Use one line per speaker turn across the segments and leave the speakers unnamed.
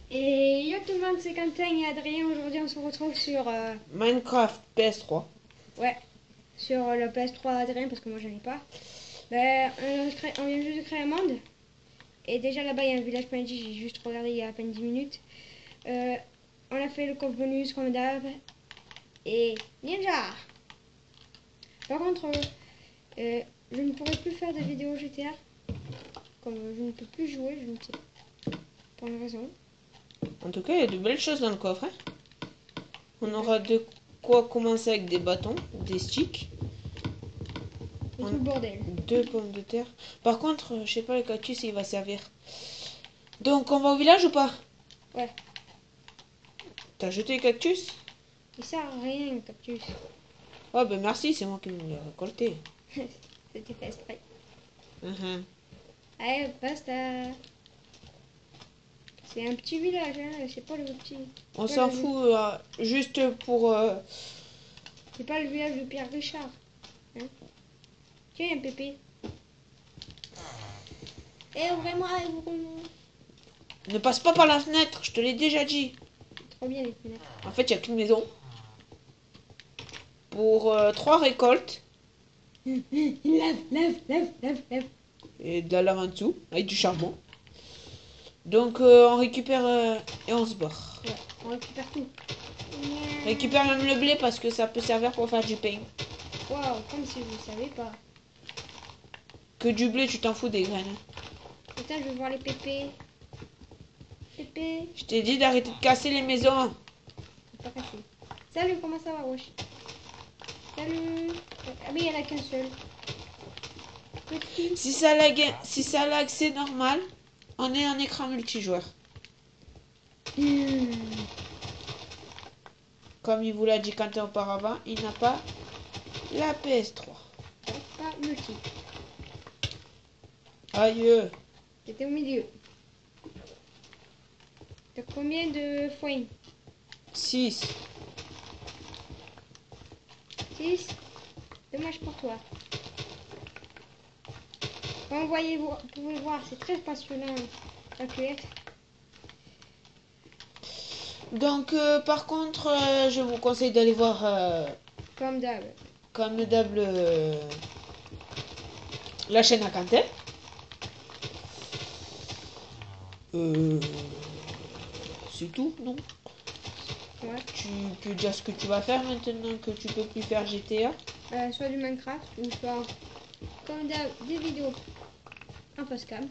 Et yo tout le monde, c'est Quentin et Adrien. Aujourd'hui, on se retrouve sur
Minecraft PS3.
ouais, sur le PS3 Adrien parce que moi j'en ai pas. Ben, on vient juste de créer un monde. Et déjà là-bas, il y a un village PNJ, j'ai juste regardé il y a à peine 10 minutes. On a fait le coffre bonus comme d'hab. Et ninja. Par contre, je ne pourrai plus faire de vidéos GTA. Comme je ne peux plus jouer, je ne sais pas pour une raison.
En tout cas, il y a de belles choses dans le coffre. On aura de quoi commencer avec des bâtons, des sticks,
Et tout le bordel.
2 pommes de terre. Par contre, je sais pas le cactus il va servir. Donc on va au village ou pas?
Ouais.
T'as jeté le cactus?
Il sert à rien, le cactus.
Oh ben merci, c'est moi qui l'ai récolté.
C'était fait exprès.
Mhm.
Allez, basta. C'est un petit village, hein. C'est pas le petit.
On s'en fout, juste pour...
C'est pas le village de Pierre Richard. Hein. Tiens, un pépé. Eh, vraiment,
Ne passe pas par la fenêtre, je te l'ai déjà dit.
trop bien les fenêtres.
En fait, il n'y a qu'une maison. Pour 3 récoltes.
Lave.
Et de la lave en dessous, avec du charbon. Donc on récupère et on se barre.
Ouais, on récupère tout.
Récupère même le blé parce que ça peut servir pour faire du pain.
Waouh, comme si vous ne savez pas.
Que du blé, tu t'en fous des graines.
Putain, je veux voir les pépés. Pépé.
Je t'ai dit d'arrêter de casser les maisons.
C'est pas cassé. Salut, comment ça va, wesh? Salut. Ah, mais il y en a qu'un seul. Petit.
Si ça lag, c'est normal. On est en écran multijoueur. Comme il vous l'a dit Quentin auparavant, il n'a pas la PS3.
Pas multi.
Aïe.
C'était au milieu. T'as combien de foins?
6.
6. Dommage pour toi. Comme vous pouvez voir, c'est très passionnant la cueillette.
Donc par contre, je vous conseille d'aller voir
Comme d'hab.
comme d'hab la chaîne à Quentin. C'est tout, non?
Ouais.
Tu peux dire ce que tu vas faire maintenant que tu peux plus faire GTA.
Soit du Minecraft ou soit comme d'hab des vidéos en face cam.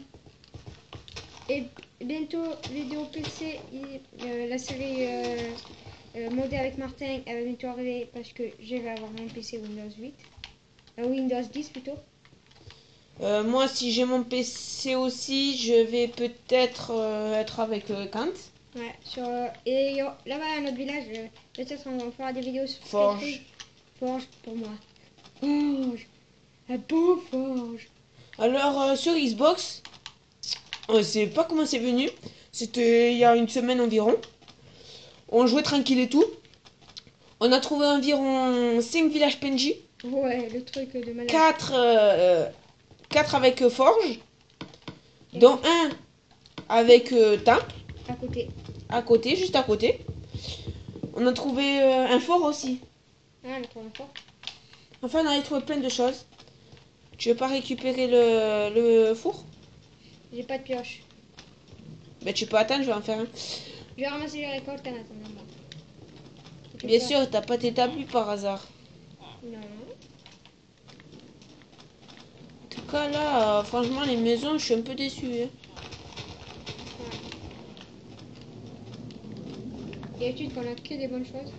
Et bientôt vidéo PC, la série modée avec Martin, elle va bientôt arriver parce que je vais avoir mon PC Windows 8. Windows 10 plutôt.
Moi, si j'ai mon PC aussi, je vais peut-être être avec Kant.
Ouais, et là-bas à notre village, peut-être on fera des vidéos sur
Forge.
Forge pour moi. Forge, un beau Forge.
Alors, sur Xbox, on sait pas comment c'est venu. C'était il y a une semaine environ. On jouait tranquille et tout. On a trouvé environ 5 villages PNJ.
Ouais, le truc de malade.
4 avec Forge. Dont un avec Temple.
À côté.
Juste à côté. On a trouvé un fort aussi.
Ah, le tourne fort.
Enfin, on a trouvé plein de choses. Tu veux pas récupérer le four?
J'ai pas de pioche.
Ben, tu peux attendre, je vais en faire un.
Je vais ramasser les récoltes en attendant moi.
Bien sûr, t'as pas t'établi par hasard.
Non.
En tout cas, là, franchement, les maisons, je suis un peu déçu. Hein.
Et études qu'on a que des bonnes choses.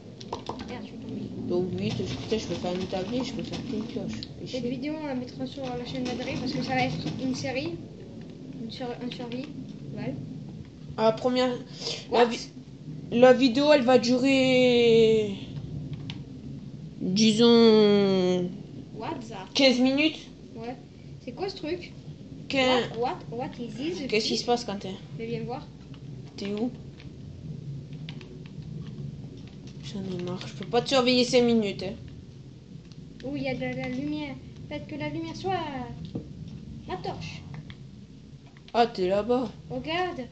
Merde, je suis tombée.
Donc, oui, putain, je peux faire un établi, je peux faire plein de pioches.
Cette vidéo, on la mettra sur la chaîne d'Adré parce que ça va être une série. Un survie. Voilà.
La première. La vidéo, elle va durer. Disons.
What that?
15 minutes.
Ouais. C'est quoi ce truc?
15...
What is this?
Qu'est-ce qui se passe, Quentin?
Mais viens voir.
T'es où? J'en ai marre, je peux pas te surveiller 5 minutes. Hein.
Oh, il y a de la lumière. Faites que la lumière soit. Ma torche.
Ah, t'es là-bas.
Regarde.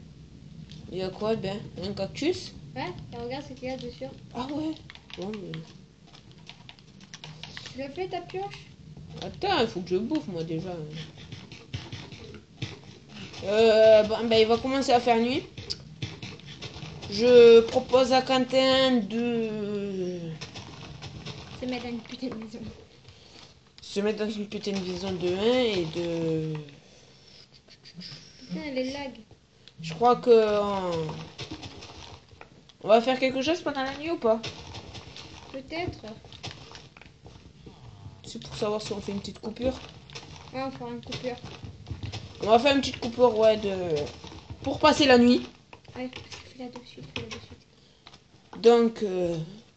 Il y a quoi, ben? Un cactus?
Ouais, et regarde ce qu'il y a dessus.
Ah ouais. Bon, mais...
Tu l'as fait ta pioche?
Attends, il faut que je bouffe, moi, déjà. Bon, ben, il va commencer à faire nuit. Je propose à Quentin de
Se mettre dans une putain de maison.
se mettre dans une putain de maison de 1 et de...
Putain, les lags.
Je crois que... On va faire quelque chose pendant la nuit ou pas?
Peut-être.
C'est pour savoir si on fait une petite coupure.
Ouais, on fera une coupure.
On va faire une petite coupure, ouais, de... pour passer la nuit.
Ouais, fais-la de suite, fais-la de suite.
Donc,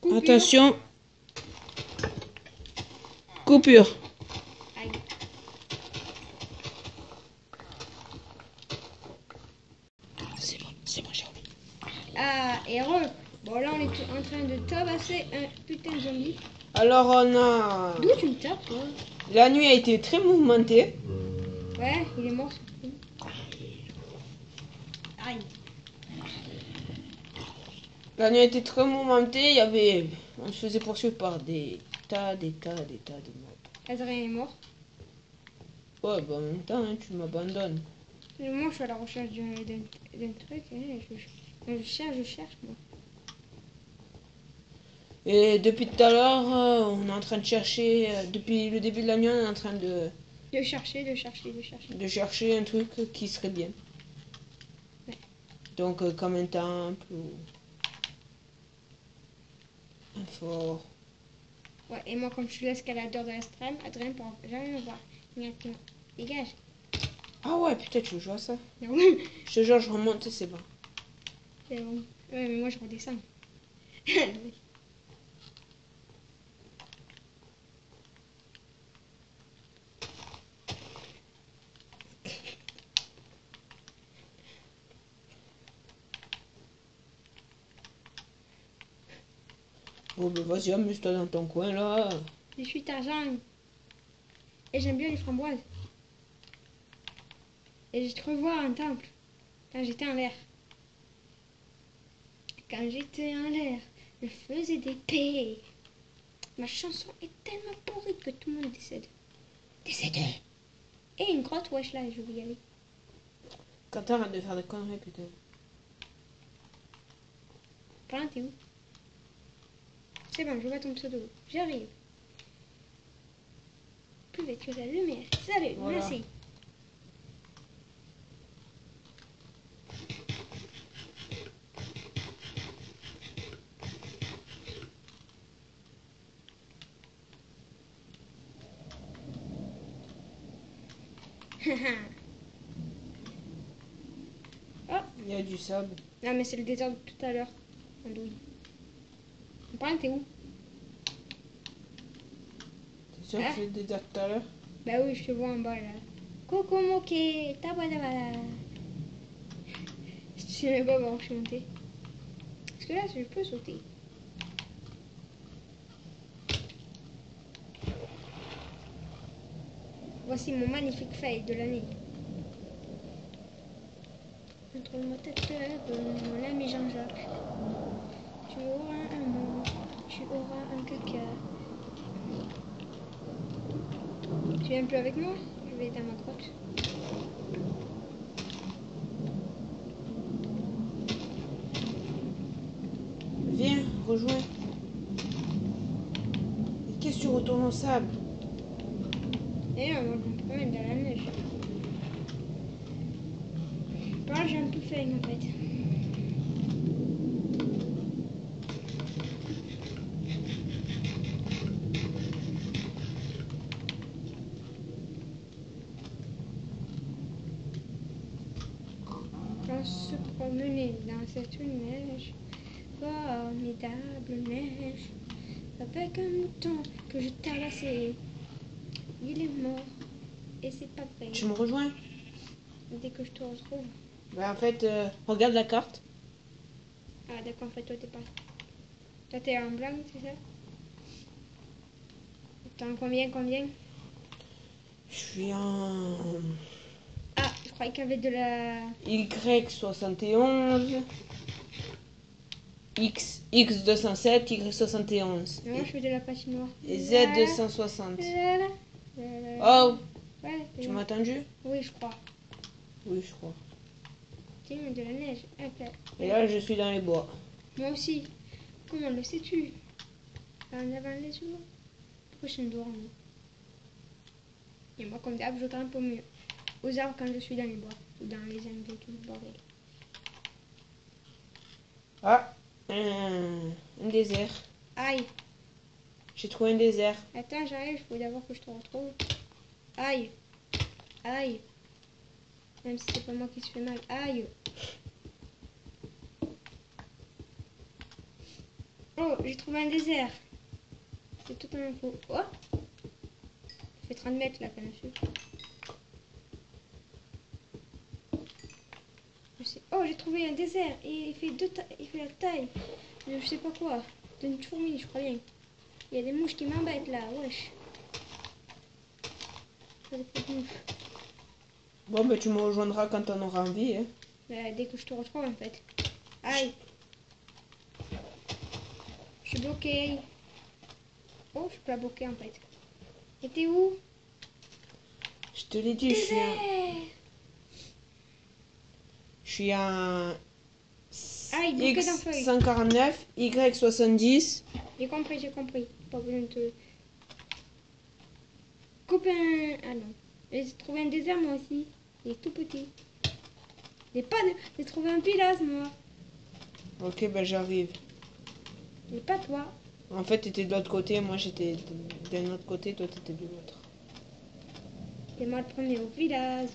Coupure.
attention. Coupure.
Aïe.
C'est bon, j'ai oublié.
Ah, et bon, là, on est en train de tabasser un putain de zombie.
Alors, on a...
D'où tu me tapes, toi?
La nuit a été très mouvementée.
Ouais, il est mort, ce con. Aïe.
La nuit a été très mouvementée. Il y avait... On se faisait poursuivre par des tas de mobs.
Adrien est mort.
Ouais, bah en même temps, hein, tu m'abandonnes.
Et moi, je suis à la recherche d'un truc. Hein, je cherche, moi.
Et depuis tout à l'heure, on est en train de chercher... depuis le début de la nuit, on est en train de
chercher.
chercher un truc qui serait bien.
Ouais.
Donc, comme un temple ou... un fort.
Ouais, et moi, comme je suis l'escaladeur de l'extrême, Adrien pourra jamais me voir. Maintenant, dégage.
Ah ouais, putain, tu joues à ça.
Ah ouais,
Je te jure, je remonte, c'est bon.
c'est bon. Ouais, mais moi, je redescends.
Bon, bah vas-y, amuse-toi dans ton coin, là.
Je suis Tarzan. Et j'aime bien les framboises. Et je te revois un temple. Quand j'étais en l'air. Quand j'étais en l'air, je faisais des paix. Ma chanson est tellement pourrie que tout le monde décède. Décède. Et une grotte, wesh là, je vais y aller.
Quand t'arrêtes de faire des conneries, putain.
Par là, t'es où? C'est bon, je vois ton pseudo. J'arrive. Plus vite que la lumière. Salut,
Voilà.
merci. Oh,
Il y a du sable.
non mais c'est le désert de tout à l'heure. Andouille. Par là, t'es où?
T'es sûr
Ah.
que je l'ai déjà tout à l'heure?
Bah oui, je te vois en bas là. Coco moqué, tabadabada. Je sais même pas où je suis montée. Parce que là, je peux sauter. Voici mon magnifique fail de l'année. Entre ma tête de mon ami Jean-Jacques. Tu auras un mot, tu auras un caca. Tu viens plus avec moi? Je vais dans ma grotte.
Viens, rejoins. Et qu'est-ce que tu retournes au sable?
Et là, moi, je me promène dans la neige. Par là, j'ai un peu faim en fait. On se promenait dans cette neige, formidable neige, avec un mouton que je tabassais. Il est mort, et c'est pas vrai.
Tu me rejoins?
Dès que je te retrouve.
Bah en fait, regarde la carte.
Ah d'accord, en fait toi t'es pas. Toi t'es en blanc, c'est ça? Attends, combien?
Je suis en...
Ah, je croyais qu'il y avait de la...
Y71. X207, Y71.
Non, je fais de la patinoire.
Et Z260.
Oh.
Oh,
Ouais,
tu m'as entendu?
Oui, je crois.
Oui, je crois.
Tiens, de la neige. Okay.
Et là, je suis dans les bois.
Moi aussi. Comment le sais-tu? En avant les yeux. Pourquoi je me dormir? Et moi, comme d'hab, je grimpe au mieux. Aux arbres quand je suis dans les bois. Ou dans les arbres et tout le bordel.
Ah, un désert.
Aïe.
J'ai trouvé un désert.
Attends, j'arrive. Il faut d'abord que je te retrouve. Aïe. Aïe. Même si c'est pas moi qui se fait mal. Aïe. Oh, j'ai trouvé un désert. C'est tout un info. Oh. Ça fait 30 mètres là quand je suis. Oh, j'ai trouvé un désert et il fait la taille de je sais pas quoi, d'une fourmi, je crois bien. Il y a des mouches qui m'embêtent là, wesh. Des petites mouches.
Bon, ben tu me rejoindras quand on aura envie. Hein.
Dès que je te retrouve en fait. Aïe. Je suis bloqué. Oh, je suis pas bloqué en fait. Et t'es où?
Je te l'ai dit, je suis à
Aïe, bloqué d'un feuille.
X149, Y70.
J'ai compris. Pas besoin de te... Copain... Ah non. J'ai trouvé un désert moi aussi. Il est tout petit. J'ai trouvé un village moi.
Ok, ben j'arrive.
Mais pas toi.
En fait, t'étais de l'autre côté, moi j'étais d'un autre côté, toi t'étais de l'autre.
Et moi le premier au village.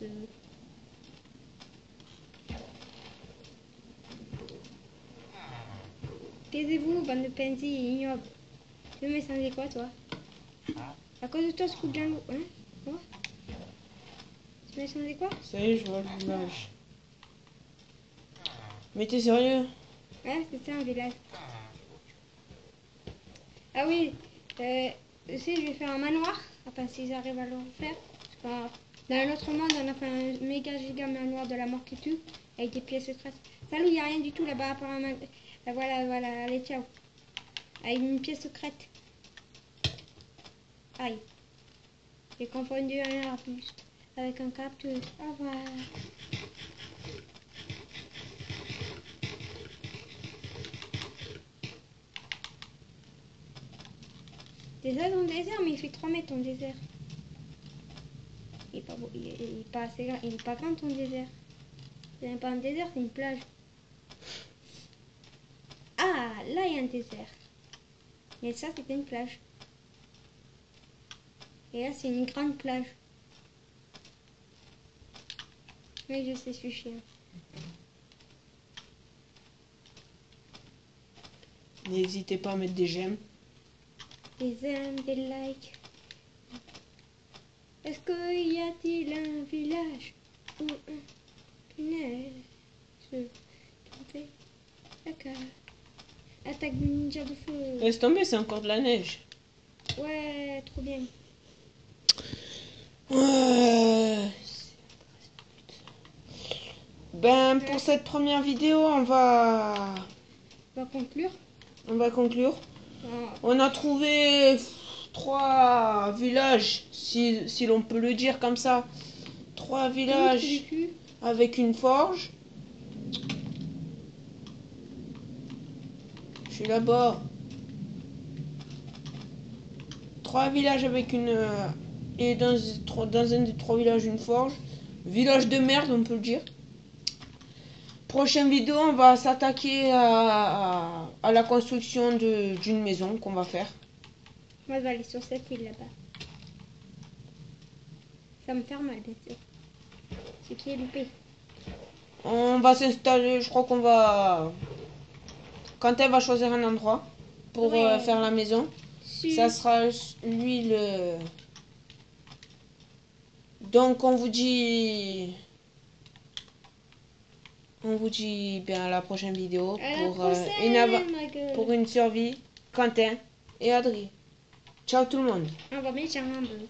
Taisez-vous, bande de pinzy ignobles. Tu veux m'échanger quoi, toi? À cause de toi, ce coup de loup. Hein? Quoi? Tu m'as échangé quoi?
Ça y est, je vois le village. Mais t'es sérieux?
Ouais, c'est ça un village. Ah oui, tu sais, je vais faire un manoir. Enfin, si j'arrive à le faire. Parce que, dans l'autre monde, on a fait un méga giga manoir de la mort qui tue. Avec des pièces secrètes. Salut, il n'y a rien du tout là-bas à part un manoir. Voilà, allez, ciao. Avec une pièce secrète. Aïe. J'ai confondu un arbuste avec un cactus. Au revoir. Déjà dans le désert, mais il fait 3 mètres ton désert. Il est pas beau, il est pas assez grand, il est pas grand ton désert. C'est même pas un désert, c'est une plage. Ah, là il y a un désert. Mais ça c'était une plage. Et là c'est une grande plage. Oui, je sais, je suis chien.
N'hésitez pas à mettre des j'aime.
Des aimes, des likes. Est-ce qu'il y a-t-il un village où un punaise se fait d'accord. Attaque du ninja de feu.
Laisse tomber, c'est encore de la neige.
Ouais, trop bien.
Ben, pour cette première vidéo, on va
conclure.
On a trouvé 3 villages, si l'on peut le dire comme ça. 3 villages avec une forge. Je suis là-bas. 3 villages avec une... et dans un des 3 villages, une forge. Village de merde, on peut le dire. Prochaine vidéo, on va s'attaquer à la construction d'une maison qu'on va faire.
Moi, je vais aller sur cette île là-bas. Ça me fait mal, bien sûr. C'est qui est loupé.
On va s'installer, je crois qu'on va... Quentin va choisir un endroit pour faire la maison. Ça sera lui le... Donc on vous dit... bien à la prochaine vidéo pour une survie, Quentin et Adrien. Ciao tout le monde.
On va mettre un bleu.